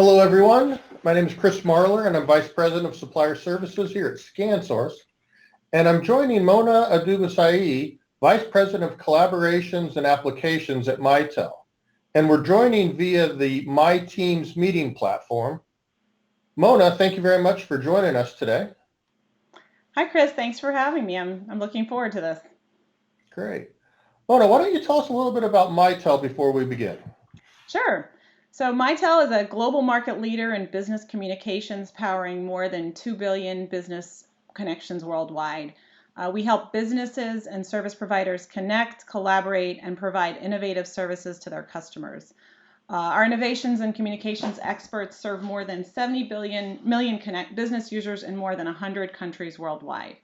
Hello, everyone. My name is Chris Marler, and I'm Vice President of Supplier Services here at ScanSource. And I'm joining Mona Adubasai, Vice President of Collaborations and Applications at Mitel. And we're joining via the My Teams meeting platform. Mona, thank you very much for joining us today. Hi, Chris. Thanks for having me. I'm looking forward to this. Great. Mona, why don't you tell us a little bit about Mitel before we begin? Sure. So Mitel is a global market leader in business communications, powering more than 2 billion business connections worldwide. We help businesses and service providers connect, collaborate, and provide innovative services to their customers. Our innovations and communications experts serve more than 70 million business users in more than 100 countries worldwide.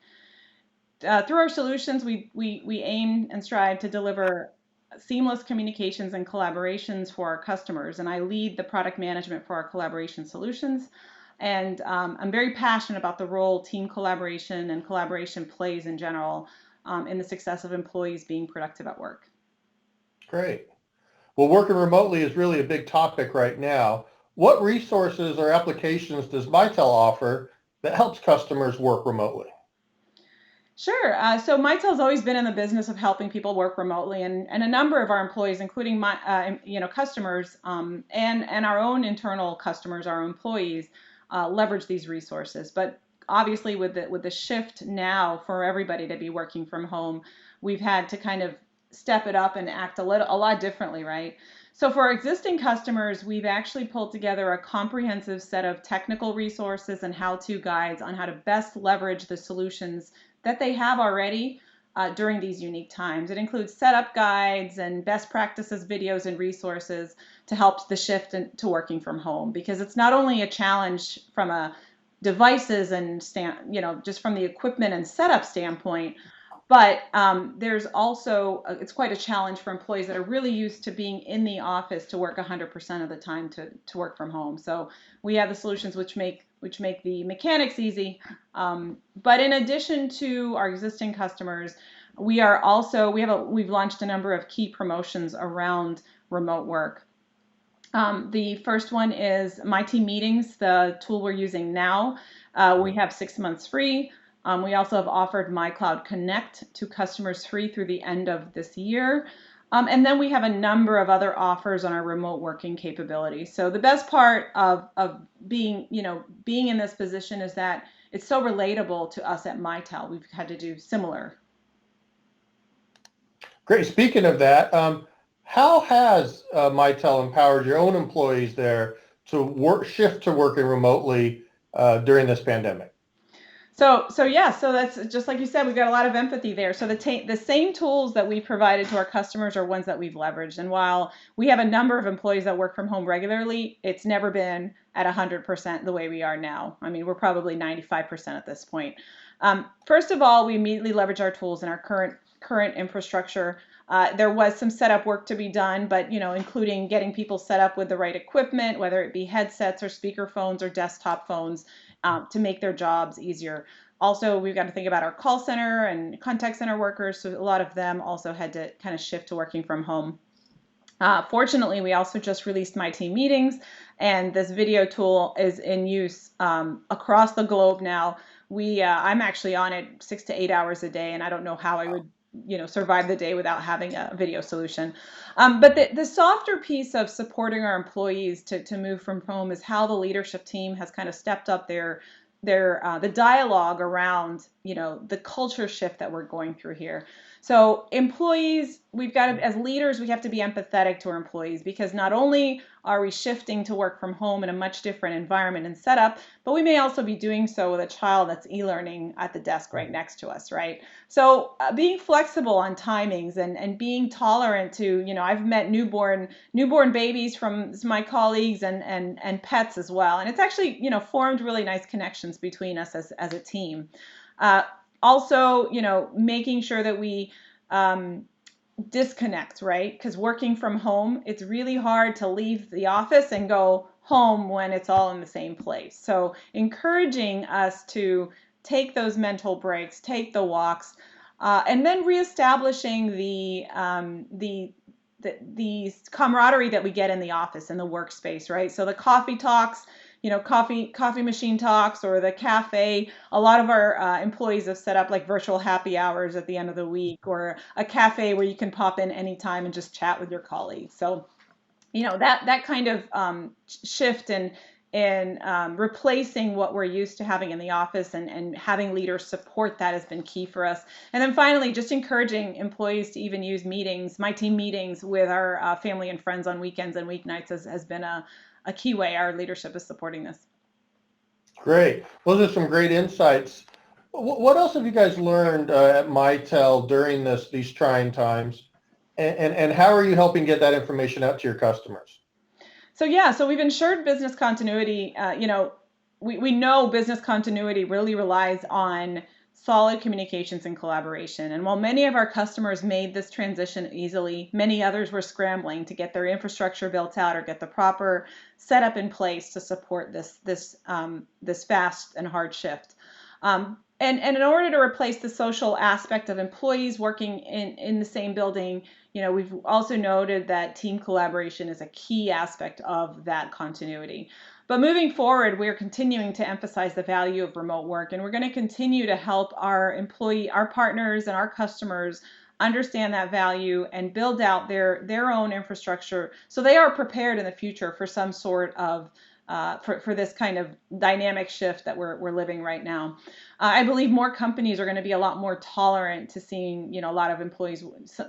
Through our solutions, we aim and strive to deliver seamless communications and collaborations for our customers. And I lead the product management for our collaboration solutions. And I'm very passionate about the role team collaboration and collaboration plays in general in the success of employees being productive at work. Great. Well, working remotely is really a big topic right now. What resources or applications does Mitel offer that helps customers work remotely? Sure. So Mitel's always been in the business of helping people work remotely, and a number of our employees, including my customers and our own internal customers, our employees, leverage these resources. But obviously, with the shift now for everybody to be working from home, we've had to kind of step it up and act a lot differently, right? So for our existing customers, we've actually pulled together a comprehensive set of technical resources and how-to guides on how to best leverage the solutions that they have already during these unique times. It includes setup guides and best practices videos and resources to help the shift to working from home, because it's not only a challenge from a devices and just from the equipment and setup standpoint, but there's also, it's quite a challenge for employees that are really used to being in the office to work 100% of the time to work from home. So we have the solutions which make the mechanics easy. But in addition to our existing customers, we've launched a number of key promotions around remote work. The first one is My Team Meetings, the tool we're using now. We have 6 months free. We also have offered My Cloud Connect to customers free through the end of this year. And then we have a number of other offers on our remote working capabilities. So the best part of being in this position is that it's so relatable to us at Mitel. We've had to do similar. Great. Speaking of that, how has Mitel empowered your own employees there to shift to working remotely during this pandemic? So that's just like you said, we've got a lot of empathy there. So the same tools that we provided to our customers are ones that we've leveraged. And while we have a number of employees that work from home regularly, it's never been at 100% the way we are now. I mean, we're probably 95% at this point. First of all, we immediately leverage our tools in our current infrastructure. There was some setup work to be done, but including getting people set up with the right equipment, whether it be headsets or speaker phones or desktop phones, to make their jobs easier. Also, we've got to think about our call center and contact center workers. So a lot of them also had to kind of shift to working from home. Fortunately, we also just released My Team Meetings, and this video tool is in use across the globe now. I'm actually on it 6 to 8 hours a day, and I don't know how I would survive the day without having a video solution. But the softer piece of supporting our employees to move from home is how the leadership team has kind of stepped up the dialogue around the culture shift that we're going through here. So employees, as leaders, we have to be empathetic to our employees, because not only are we shifting to work from home in a much different environment and setup, but we may also be doing so with a child that's e-learning at the desk right next to us, right? So being flexible on timings and being tolerant to, I've met newborn babies from my colleagues and pets as well. And it's actually, formed really nice connections between us as a team. Also, making sure that we disconnect, right? Because working from home, it's really hard to leave the office and go home when it's all in the same place. So encouraging us to take those mental breaks, take the walks, and then reestablishing the the camaraderie that we get in the office, in the workspace, right? So the coffee talks, coffee machine talks, or the cafe. A lot of our employees have set up like virtual happy hours at the end of the week, or a cafe where you can pop in anytime and just chat with your colleagues. So that kind of shift and replacing what we're used to having in the office, and having leaders support that has been key for us. And then finally, just encouraging employees to even use my team meetings with our family and friends on weekends and weeknights has been a key way our leadership is supporting this. Great. Those are some great insights. What else have you guys learned at Mitel during these trying times? And how are you helping get that information out to your customers? So we've ensured business continuity. We know business continuity really relies on solid communications and collaboration. And while many of our customers made this transition easily, many others were scrambling to get their infrastructure built out or get the proper setup in place to support this fast and hard shift. And in order to replace the social aspect of employees working in the same building, we've also noted that team collaboration is a key aspect of that continuity. But moving forward, we're continuing to emphasize the value of remote work, and we're going to continue to help our partners and our customers understand that value and build out their own infrastructure so they are prepared in the future for some sort of for this kind of dynamic shift that we're living right now. I believe more companies are going to be a lot more tolerant to seeing a lot of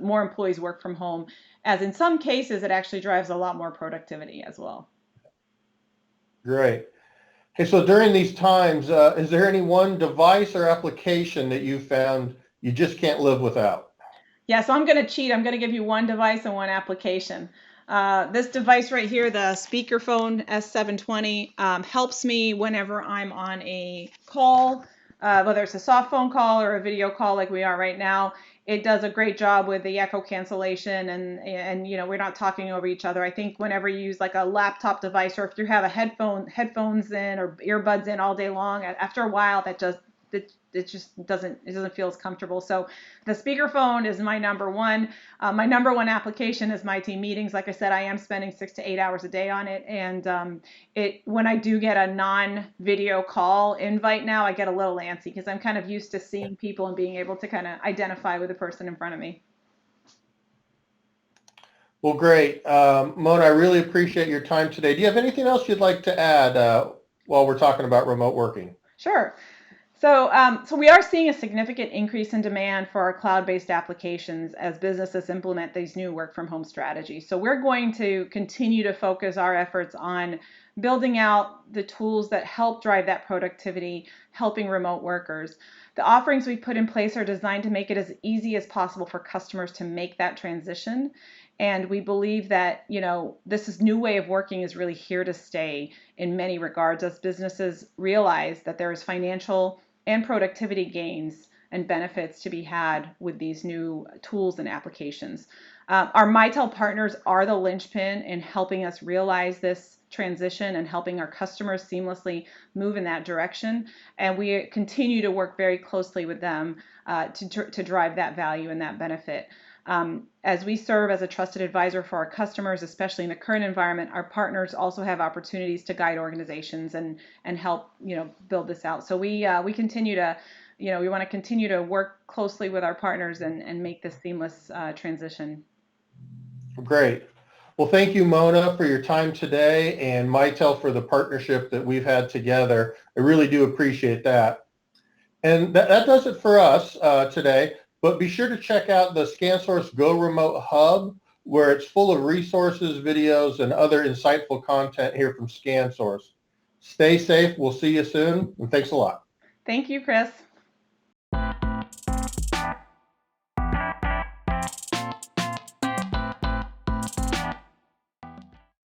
more employees work from home, as in some cases it actually drives a lot more productivity as well. Great. Okay, so during these times, is there any one device or application that you found you just can't live without? Yeah, so I'm going to cheat. I'm going to give you one device and one application. This device right here, the speakerphone S720, helps me whenever I'm on a call, whether it's a soft phone call or a video call like we are right now. It does a great job with the echo cancellation, and we're not talking over each other. I think whenever you use like a laptop device, or if you have a headphones in or earbuds in all day long, after a while it just doesn't feel as comfortable. So the speakerphone is my number one. My number one application is my team meetings. Like I said, I am spending 6 to 8 hours a day on it. And when I do get a non-video call invite now, I get a little antsy because I'm kind of used to seeing people and being able to kind of identify with the person in front of me. Well, great. Mona, I really appreciate your time today. Do you have anything else you'd like to add while we're talking about remote working? Sure. So we are seeing a significant increase in demand for our cloud-based applications as businesses implement these new work-from-home strategies. So we're going to continue to focus our efforts on building out the tools that help drive that productivity, helping remote workers. The offerings we put in place are designed to make it as easy as possible for customers to make that transition. And we believe that, this new way of working is really here to stay in many regards, as businesses realize that there is financial and productivity gains and benefits to be had with these new tools and applications. Our Mitel partners are the linchpin in helping us realize this transition and helping our customers seamlessly move in that direction. And we continue to work very closely with them to drive that value and that benefit. As we serve as a trusted advisor for our customers, especially in the current environment, our partners also have opportunities to guide organizations and help build this out. So we continue to we want to continue to work closely with our partners and make this seamless transition. Great. Well, thank you, Mona, for your time today, and Mitel for the partnership that we've had together. I really do appreciate that. And that does it for us today. But be sure to check out the ScanSource Go Remote Hub, where it's full of resources, videos, and other insightful content here from ScanSource. Stay safe. We'll see you soon, and thanks a lot. Thank you, Chris.